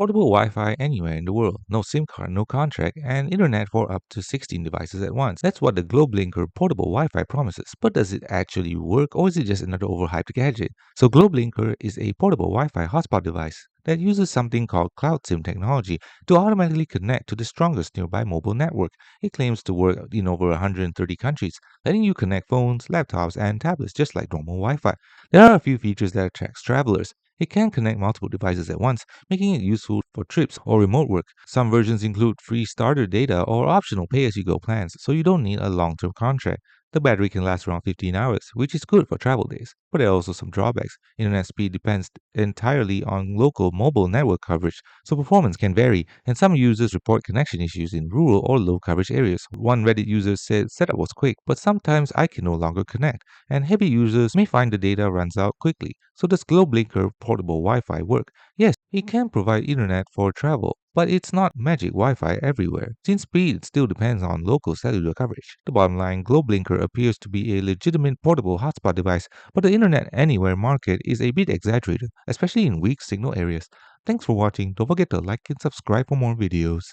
Portable Wi-Fi anywhere in the world, no SIM card, no contract, and internet for up to 16 devices at once. That's what the Globlinker Portable Wi-Fi promises. But does it actually work, or is it just another overhyped gadget? So Globlinker is a portable Wi-Fi hotspot device that uses something called cloud SIM technology to automatically connect to the strongest nearby mobile network. It claims to work in over 130 countries, letting you connect phones, laptops, and tablets just like normal Wi-Fi. There are a few features that attract travelers. It can connect multiple devices at once, making it useful for trips or remote work. Some versions include free starter data or optional pay-as-you-go plans, so you don't need a long-term contract. The battery can last around 15 hours, which is good for travel days. But there are also some drawbacks. Internet speed depends entirely on local mobile network coverage, so performance can vary, and some users report connection issues in rural or low coverage areas. One Reddit user said setup was quick, but sometimes I can no longer connect, and heavy users may find the data runs out quickly. So does Globlinker portable Wi-Fi work? Yes, it can provide internet for travel, but it's not magic Wi-Fi everywhere, since speed still depends on local cellular coverage. The bottom line, Globlinker appears to be a legitimate portable hotspot device, but the internet anywhere market is a bit exaggerated, especially in weak signal areas. Thanks for watching. Don't forget to like and subscribe for more videos.